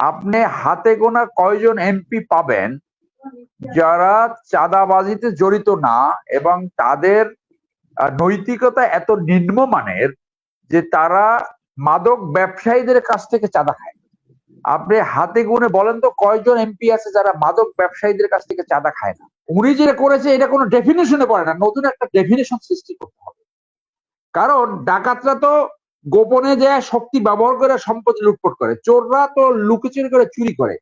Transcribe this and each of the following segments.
আপনি হাতে গোনা কয়জন এমপি পাবেন যারা চাঁদাবাজিতে জড়িত না এবং তাদের নৈতিকতা এত নিম্নমানের যে তারা মাদক ব্যবসায়ীদের কাছ থেকে চাঁদা খায়? আপনি হাতে গুনে বলেন তো কয়জন এমপি আছে যারা মাদক ব্যবসায়ীদের কাছ থেকে চাঁদা খায় না? উনি যেটা করেছে এটা কোনো ডেফিনেশনে পড়ে না, নতুন একটা ডেফিনেশন সৃষ্টি করতে হবে। কারণ ডাকাতরা তো গোপনে যায় শক্তি ব্যবহার করে সম্পত্তি লুটপাট করে, চোররা তো লুকোচুরি করে চুরি করে।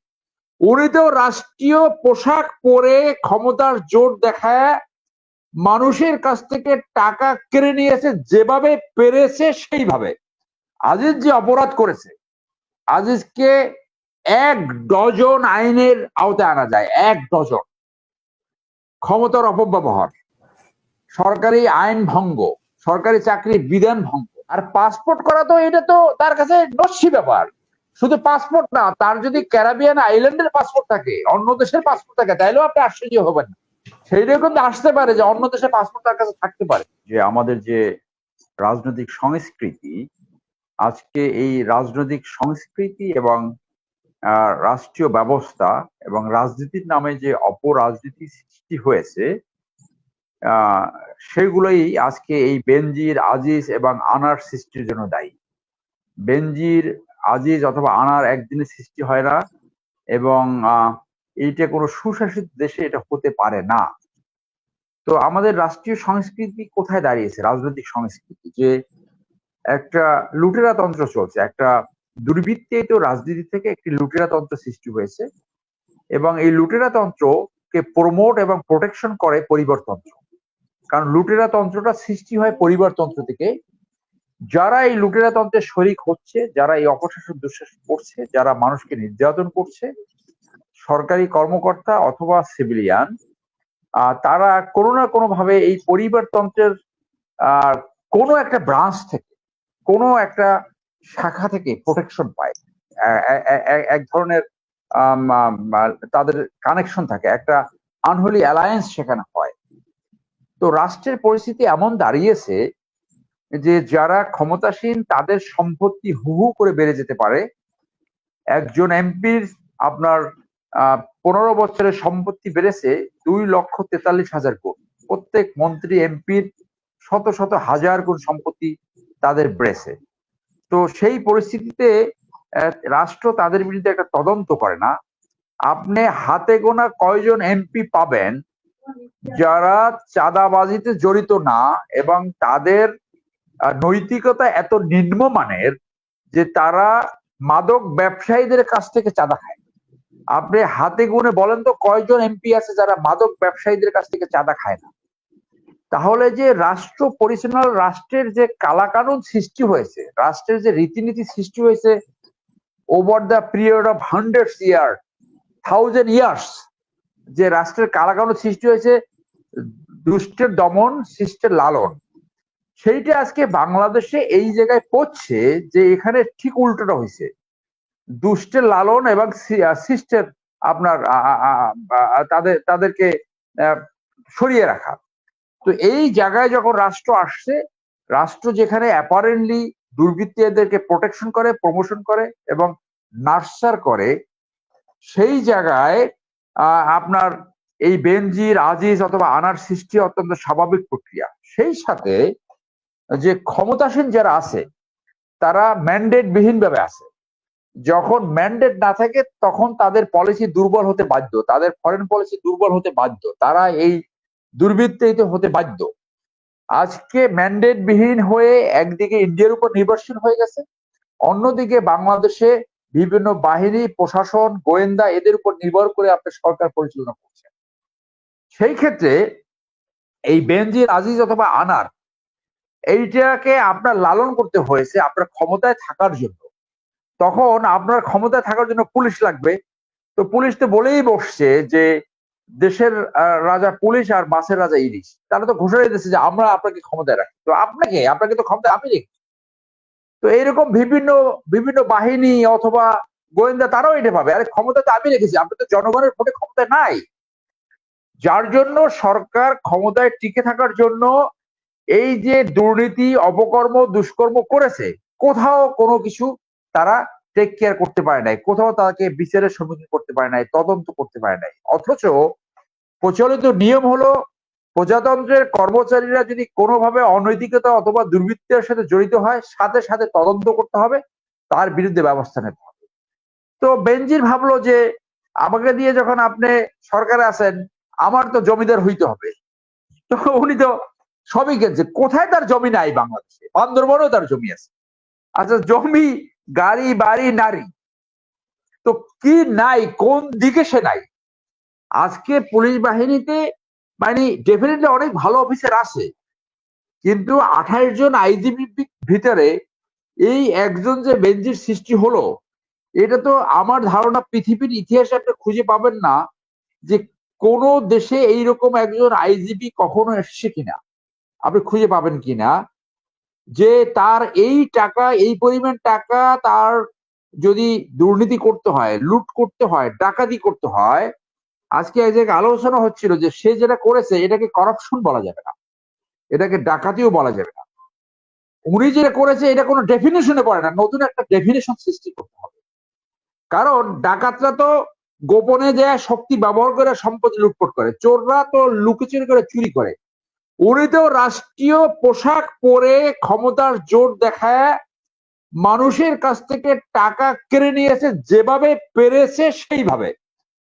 উনি তো রাষ্ট্রীয় পোশাক পরে ক্ষমতার জোর দেখায় মানুষের কাছ থেকে টাকা কেড়ে নিয়েছে যেভাবে পেরেছে সেইভাবে। আজিজ যে অপরাধ করেছে, আজিজকে 1 ডজন আইনের আওতায় আনা যায়, 1 ডজন। ক্ষমতার অপব্যবহার, সরকারি আইন ভঙ্গ, সরকারি চাকরির বিধান ভঙ্গ। আর পাসপোর্ট করা তো এটা তো তার কাছে নস্যি ব্যাপার। শুধু পাসপোর্ট না, তার যদি ক্যারিবিয়ান আইল্যান্ডের পাসপোর্ট থাকে, অন্য দেশের পাসপোর্ট থাকে, তাইলেও আপনি আশ্চর্য হবেন না। সেইটাও কিন্তু আসতে পারে যে অন্য দেশের পাসপোর্ট তার কাছে থাকতে পারে। যে আমাদের যে রাজনৈতিক সংস্কৃতি, আজকে এই রাজনৈতিক সংস্কৃতি এবং রাষ্ট্রীয় ব্যবস্থা এবং রাজনীতির নামে যে অপরাজনীতি সৃষ্টি হয়েছে, সেগুলোই আজকে এই বেনজির, আজিজ এবং আনার সৃষ্টির জন্য দায়ী। বেনজির, আজিজ অথবা আনার একদিনে সৃষ্টি হয় না, এবং এইটা কোনো সুশাসিত দেশে এটা হতে পারে না। তো আমাদের রাষ্ট্রীয় সংস্কৃতি কোথায় দাঁড়িয়েছে? রাজনৈতিক সংস্কৃতি যে একটা লুটেরা তন্ত্র চলছে, একটা দুর্বৃত্তায়িত রাজনীতি থেকে একটি লুটেরা তন্ত্র সৃষ্টি হয়েছে, এবং এই লুটেরা তন্ত্রকে প্রমোট এবং প্রোটেকশন করে পরিবারতন্ত্র। কারণ লুটেরা তন্ত্রটা সৃষ্টি হয় পরিবারতন্ত্র থেকে। যারা এই লুটেরা তন্ত্রের শরিক হচ্ছে, যারা এই অপশাসন দুঃশাসন করছে, যারা মানুষকে নির্যাতন করছে, সরকারি কর্মকর্তা অথবা সিভিলিয়ান, তারা কোনো না কোনো ভাবে এই পরিবারতন্ত্রের কোনো একটা ব্রাঞ্চ থেকে, কোনো একটা শাখা থেকে প্রোটেকশন পায়। এক ধরনের তাদের কানেকশন থাকে, একটা আনহোলি অ্যালায়েন্স সেখানে হয়। তো রাষ্ট্রের পরিস্থিতি এমন দাঁড়িয়েছে যে যারা ক্ষমতাসীন তাদের সম্পত্তি হু হু করে বেড়ে যেতে পারে। একজন এমপির আপনার 15 বছরের সম্পত্তি বেড়েছে 2,43,000 কোটি। প্রত্যেক মন্ত্রী এমপির শত শত হাজার কোন সম্পত্তি তাদের বেড়েছে। তো সেই পরিস্থিতিতে রাষ্ট্র তাদের বিরুদ্ধে একটা তদন্ত করে না। আপনি হাতে গোনা কয়জন এমপি পাবেন যারা চাঁদাবাজিতে জড়িত না এবং তাদের নৈতিকতা এত নিম্নমানের যে তারা মাদক ব্যবসায়ীদের কাছ থেকে চাঁদা খায়? আপনি হাতে গুনে বলেন তো কয়জন এমপি আছে যারা মাদক ব্যবসায়ীদের কাছ থেকে চাঁদা খায় না? তাহলে যে রাষ্ট্র পরিচালনা, রাষ্ট্রের যে কালাকানুন সৃষ্টি হয়েছে, রাষ্ট্রের যে রীতিনীতি সৃষ্টি হয়েছে over the period of 100 year, 1000 years, যে রাষ্ট্রের কালাকানুন সৃষ্টি হয়েছে দুষ্টের দমন, শিষ্টের লালন, সেইটা আজকে বাংলাদেশে এই জায়গায় পড়ছে যে এখানে ঠিক উল্টোটা হয়েছে। দুষ্টের লালন এবং শিষ্টের আপনার তাদেরকে সরিয়ে রাখা। তো এই জায়গায় যখন রাষ্ট্র আসছে, রাষ্ট্র যেখানে অ্যাপারেন্টলি দুর্বৃত্তদেরকে প্রোটেকশন করে, প্রমোশন করে এবং নার্সার করে, সেই জায়গায় আপনার এই বেনজির, আজিজ অথবা আনার সৃষ্টি অত্যন্ত স্বাভাবিক প্রক্রিয়া। সেই সাথে যে ক্ষমতাসীন যারা আছে তারা ম্যান্ডেট বিহীন ভাবে আছে। যখন ম্যান্ডেট না থাকে তখন তাদের পলিসি দুর্বল হতে বাধ্য, তাদের ফরেন পলিসি দুর্বল হতে বাধ্য, তারা এই দুর্বৃত্তায়িত হতে বাধ্য। আজকে ম্যান্ডেট বিহীন হয়ে একদিকে ইন্ডিয়ার উপর নির্ভরশীল হয়ে গেছে, অন্যদিকে বাংলাদেশে বিভিন্ন বাহিনী, প্রশাসন, গোয়েন্দা এদের উপর নির্ভর করে আপনার সরকার পরিচালনা করছে। সেই ক্ষেত্রে এই বেনজির, আজিজ অথবা আনার, এইটাকে আপনার লালন করতে হয়েছে আপনার ক্ষমতায় থাকার জন্য। তখন আপনার ক্ষমতায় থাকার জন্য পুলিশ লাগবে। তো পুলিশ তো বলেই বসছে যে দেশের রাজা পুলিশ আর মাছের রাজা ইলিশ। তারা তো ঘোষণা দিতেছে যে আমরা আপনাকে ক্ষমতায় রাখি। তো আপনাকে তো ক্ষমতায় আমি রেখেছি। তো এইরকম বিভিন্ন বিভিন্ন বাহিনী অথবা গোয়েন্দা তারাও এটা পাবে, আরে ক্ষমতা তো আমি রেখেছি, আপনি তো জনগণের ভোটে ক্ষমতায় নাই। যার জন্য সরকার ক্ষমতায় টিকে থাকার জন্য এই যে দুর্নীতি, অপকর্ম, দুষ্কর্ম করেছে, কোথাও কোনো কিছু তারা টেক কেয়ার করতে পারে নাই, কোথাও তাকে বিচারের সম্মুখীন করতে পারে নাই, তদন্ত করতে পারে নাই। অথচ প্রচলিত নিয়ম হলো প্রজাতন্ত্রের কর্মচারীরা যদি কোনোভাবে অনৈতিকতা অথবা দুর্বৃত্তের সাথে জড়িত হয়, সাথে সাথে তদন্ত করতে হবে, তার বিরুদ্ধে ব্যবস্থা নিতে হবে। তো বেনজির ভাবলো যে আমাকে দিয়ে যখন আপনি সরকারে আছেন, আমার তো জমিদার হইতে হবে। তো উনি তো সবই কিনছে। কোথায় তার জমি নাই বাংলাদেশে? বান্দরবনেও তার জমি আছে। আচ্ছা, জমি, গাড়ি, বাড়ি, নারী, তো কি নাই? কোন দিকে সে নাই? আজকে পুলিশ বাহিনীতে মানে ডেফিনেটলি অনেক ভালো অফিসার আছে, কিন্তু 28 জন আইজিপি ভিতরে এই একজন যে বেনজির সৃষ্টি হলো, এটা তো আমার ধারণা পৃথিবীর ইতিহাসে আপনি খুঁজে পাবেন না যে কোন দেশে এইরকম একজন আইজিপি কখনো এসেছে কিনা, আপনি খুঁজে পাবেন কিনা যে তার এই টাকা, এই পরিমাণ টাকা তার যদি দুর্নীতি করতে হয়, লুট করতে হয়, ডাকাতি করতে হয়। আজকে এক জায়গায় আলোচনা হচ্ছিল যে সে যেটা করেছে এটাকে করাপশন বলা যাবে না, এটাকে ডাকাতিও বলা যাবে না। উনি যেটা করেছে এটা কোনো ডেফিনেশনে পড়ে না, নতুন একটা ডেফিনেশন সৃষ্টি করতে হবে। কারণ ডাকাতরা তো গোপনে যায় শক্তি ব্যবহার করে সম্পত্তি লুটপাট করে, চোররা তো লুকোচুরি করে চুরি করে। উনি তো রাষ্ট্রীয় পোশাক পরে ক্ষমতার জোর দেখায় মানুষের কাছ থেকে টাকা কেড়ে নিয়েছে, যেভাবে পেরেছে সেইভাবে।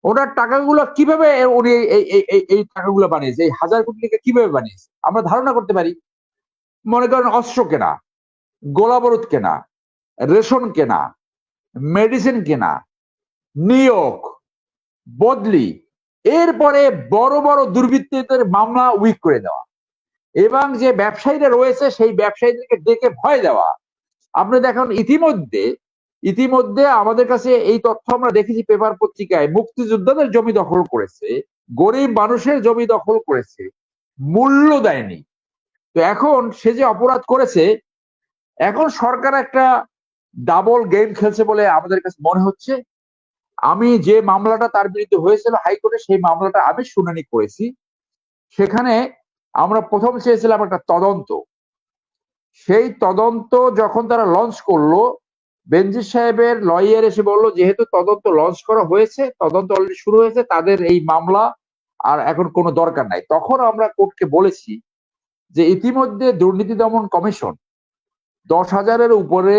ওনার টাকাগুলো কিভাবে উনি এই টাকাগুলো বানিয়েছে, এই 1000 কোটি টাকা কিভাবে বানিয়েছে আমরা ধারণা করতে পারি। মনে করেন অস্ত্র কেনা, গোলাবারুদ কেনা, রেশন কেনা, মেডিসিন কেনা, নিয়োগ, বদলি, এরপরে বড় বড় দুর্বৃত্তদের মামলা উইক করে দেওয়া, এবং যে ব্যবসায়ীরা রয়েছে সেই ব্যবসায়ীদেরকে ডেকে ভয় দেওয়া। আপনি দেখুন ইতিমধ্যে আমাদের কাছে এই তথ্য আমরা দেখেছি পেপার পত্রিকায়, মুক্তিযোদ্ধাদের জমি দখল করেছে, গরিব মানুষের জমি দখল করেছে, মূল্য দেয়নি। তো এখন সে যে অপরাধ করেছে, এখন সরকার একটা ডাবল গেম খেলছে বলে আমাদের কাছে মনে হচ্ছে। আমি যে মামলাটা তার বিরুদ্ধে হয়েছিল হাইকোর্টে, সেই মামলাটা আমি শুনানি করেছি। সেখানে আমরা প্রথম চেয়েছিলাম একটা তদন্ত। সেই তদন্ত যখন তারা লঞ্চ করলো, বেনজির সাহেবের লয়ার এসে বললো যেহেতু তদন্ত লঞ্চ করা হয়েছে, তদন্ত অলরেডি শুরু হয়েছে, তাদের এই মামলা আর এখন কোনো দরকার নাই। তখন আমরা কোর্টকে বলেছি যে ইতিমধ্যে দুর্নীতি দমন কমিশন 10,000-এর উপরে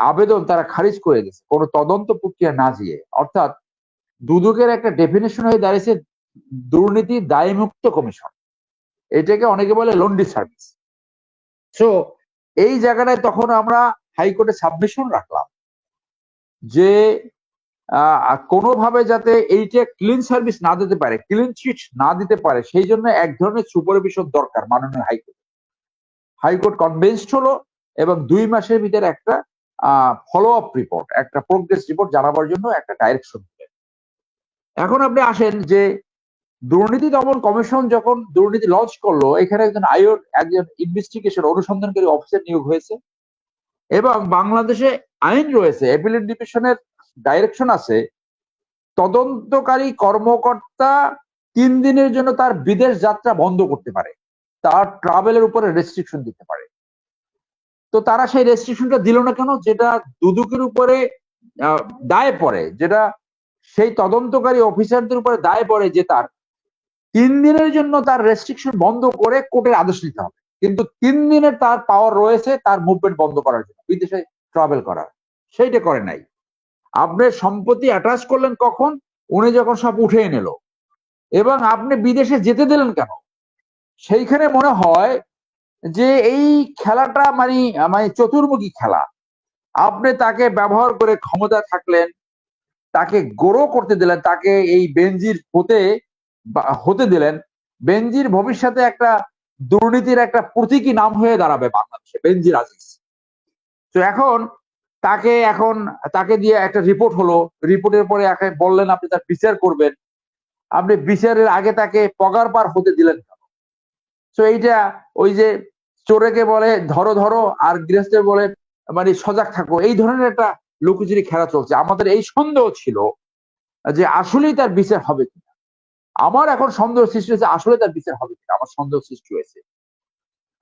আবেদন তারা খারিজ করে দিয়েছে কোনো তদন্ত প্রক্রিয়া না দিয়ে। অর্থাৎ দুদকের একটা ডেফিনেশন হয়ে দাঁড়িয়েছে দুর্নীতি দায়মুক্ত কমিশন, এটাকে অনেকে বলে লন্ডি সার্ভিস। সো এই জায়গাটায় তখন আমরা হাইকোর্টে সাবমিশন রাখলাম যে কোনোভাবে যাতে এইটা ক্লিন সার্ভিস না দিতে পারে, ক্লিন চিট না দিতে পারে, সেই জন্য এক ধরনের সুপারভিশন দরকার মাননীয় হাইকোর্ট। হাইকোর্ট কনভিন্সড হলো এবং 2 মাসের ভিতরে একটা ফলো আপ রিপোর্ট, একটা প্রোগ্রেস রিপোর্ট জানাবার জন্য একটা ডাইরেকশন দিলেন। এখন আপনি আসেন যে দুর্নীতি দমন কমিশন যখন দুর্নীতি লঞ্চ করলো, এখানে একজন ইনভেস্টিগেশন অনুসন্ধানকারী অফিসার নিয়োগ হয়েছে এবং বাংলাদেশে আইন রয়েছে, অ্যাপিলেট ডিভিশনের ডাইরেকশন আছে, তদন্তকারী কর্মকর্তা 3 দিনের জন্য তার বিদেশ যাত্রা বন্ধ করতে পারে, তার ট্রাভেলের উপরে রেস্ট্রিকশন দিতে পারে। তো তারা সেই রেস্ট্রিকশনটা দিল না কেন? যেটা দুদকের উপরে দায় পড়ে, যেটা সেই তদন্তকারী অফিসারদের উপরে দায় পড়ে যে তার 3 দিনের জন্য তার রেস্ট্রিকশন বন্ধ করে কোর্টের আদেশ নিতে হবে। কিন্তু 3 দিনের তার পাওয়ার রয়েছে তার মুভমেন্ট বন্ধ করার জন্য, বিদেশে ট্রাভেল করার, সেইটা করে নাই। আপনি সম্পত্তি অ্যাটাচ করলেন কখন? উনি যখন সব উঠে নিল। এবং আপনি বিদেশে যেতে দিলেন কেন? সেইখানে মনে হয় যে এই খেলাটা মানে চতুর্মুখী খেলা। আপনি তাকে ব্যবহার করে ক্ষমতা থাকলেন, তাকে গ্রো করতে দিলেন, তাকে এই বেনজির হতে দিলেন। বেনজির ভবিষ্যতে একটা দুর্নীতির একটা প্রতীকী নাম হয়ে দাঁড়াবে বাংলাদেশে, বেনজির আজিজ। তো এখন তাকে দিয়ে একটা রিপোর্ট হলো, রিপোর্টের পরে বললেন আপনি তার বিচার করবেন। আপনি বিচারের আগে তাকে পগার পার হতে দিলেন কেন? তো এইটা ওই যে চোরেকে বলে ধরো ধরো আর গৃহস্থের বলে মানে সজাগ থাকো, এই ধরনের একটা লুকোচুরি খেলা চলছে। আমাদের এই সন্দেহ ছিল যে আসলেই তার বিচার হবে কিনা। আমার এখন সন্দেহ সৃষ্টি হয়েছে আসলে তার বিচার হবে কিনা, আমার সন্দেহ সৃষ্টি হয়েছে।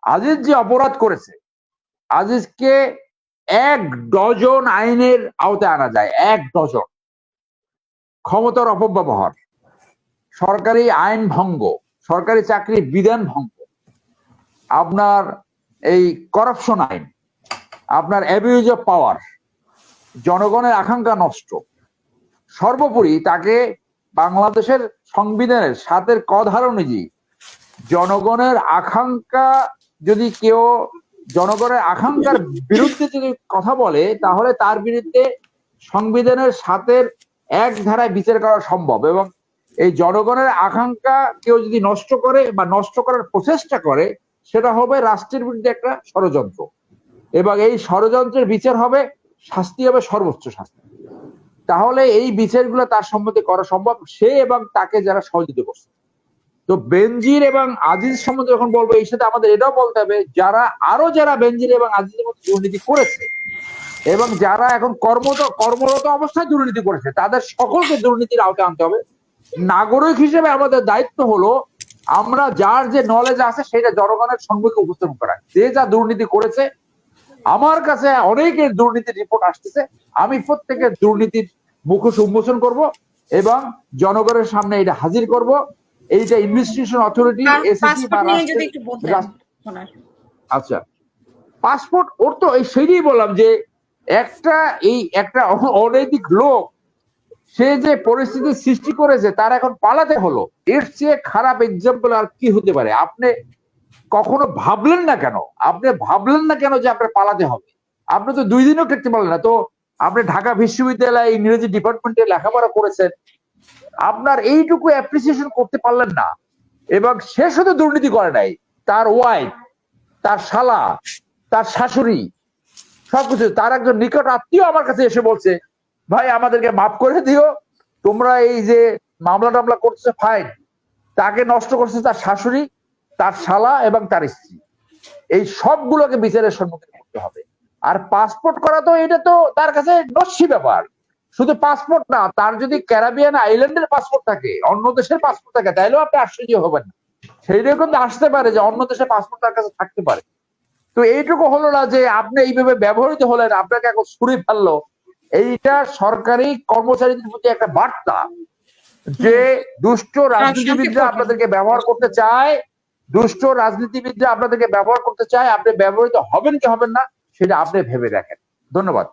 আজিজ যে অপরাধ করেছে, আজিজকে 1 ডজন আইনের আওতায় আনা যায়। 1 ডজন। ক্ষমতার অপব্যবহার, সরকারি আইন ভঙ্গ, সরকারি চাকরির বিধান ভঙ্গ, আপনার এই করাপশন আইন, আপনার অ্যাবিউজ অফ পাওয়ার, জনগণের আকাঙ্ক্ষা নষ্ট, সর্বোপরি তাকে বাংলাদেশের সংবিধানের 7 ক ধারা অনুযায়ী জনগণের আকাঙ্ক্ষা, যদি কেউ জনগণের আকাঙ্ক্ষার বিরুদ্ধে যদি কথা বলে তাহলে তার বিরুদ্ধে সংবিধানের 7 ধারায় বিচার করা সম্ভব। এবং এই জনগণের আকাঙ্ক্ষা কেউ যদি নষ্ট করে বা নষ্ট করার প্রচেষ্টা করে, সেটা হবে রাষ্ট্রের বিরুদ্ধে একটা ষড়যন্ত্র, এবং এই ষড়যন্ত্রের বিচার হবে, শাস্তি হবে সর্বোচ্চ শাস্তি। তাহলে এই বিচারগুলো তার সম্বন্ধে করা সম্ভব, সে এবং তাকে যারা সহযোগিতা করছে। তো বেনজির এবং আজিজ সম্বন্ধে যখন বলবো, এই সাথে আমাদের এটাও বলতে হবে যারা বেনজির এবং আজিজের মধ্যে দুর্নীতি করেছে এবং যারা এখন কর্মরত অবস্থায় দুর্নীতি করেছে, তাদের সকলকে দুর্নীতির আওতায় আনতে হবে। নাগরিক হিসেবে আমাদের দায়িত্ব হলো আমরা যার যে নলেজ আছে সেটা জনগণের সম্মুখে উপস্থাপন করা। যে যা দুর্নীতি করেছে, আমার কাছে অনেকের দুর্নীতির রিপোর্ট আসতেছে, আমি প্রত্যেকের দুর্নীতির মুখোশ উন্মোচন করব এবং জনগণের সামনে এটা হাজির করব। এইটা ইনভেস্টিগেশন অথরিটি, এসএসসি বা আচ্ছা, পাসপোর্ট ওর তো সেটাই বললাম যে একটা অনৈতিক লোক, সে যে পরিস্থিতির সৃষ্টি করেছে তার এখন পালাতে হলো। এর চেয়ে খারাপ এক্সাম্পল আর কি হতে পারে? আপনি কখনো ভাবলেন না কেন যে আপনার পালাতে হবে? আপনি তো 2 দিনও টেকতে পারলেন না। তো আপনি ঢাকা বিশ্ববিদ্যালয়ে ইংরেজি ডিপার্টমেন্টে লেখাপড়া করেছেন, আপনার এইটুকু অ্যাপ্রিসিয়েশন করতে পারলেন না। এবং সে শুধু দুর্নীতি করে নাই, তার ওয়াইফ, তার শালা, তার শাশুড়ি, সবকিছু। তার একজন নিকট আত্মীয় আমার কাছে এসে বলছে, ভাই আমাদেরকে মাফ করে দিও, তোমরা এই যে মামলা টামলা করছে ফাইন, তাকে নষ্ট করছে তার শাশুড়ি, তার শালা এবং তার স্ত্রী। এই সবগুলোকে বিচারের সম্মুখীন করতে হবে। আর পাসপোর্ট করা তো এটা তো তার কাছে নস্যি ব্যাপার। শুধু পাসপোর্ট না, তার যদি ক্যারিবিয়ান আইল্যান্ডের পাসপোর্ট থাকে, অন্য দেশের পাসপোর্ট থাকে, তাইলেও আপনি আশ্চর্য হবেন না। সেইটাও কিন্তু আসতে পারে যে অন্য দেশের পাসপোর্ট তার কাছে থাকতে পারে। তো এইটুকু হলো না যে আপনি এইভাবে ব্যবহৃত হলেন, আপনাকে এখন ছুরি ফেললো। এইটা সরকারি কর্মচারীদের প্রতি একটা বার্তা যে দুষ্ট রাজনীতিবিদরা আপনাদেরকে ব্যবহার করতে চায়, আপনি ব্যবহৃত হবেন কি হবেন না সেটা আপনি ভেবে দেখেন। ধন্যবাদ।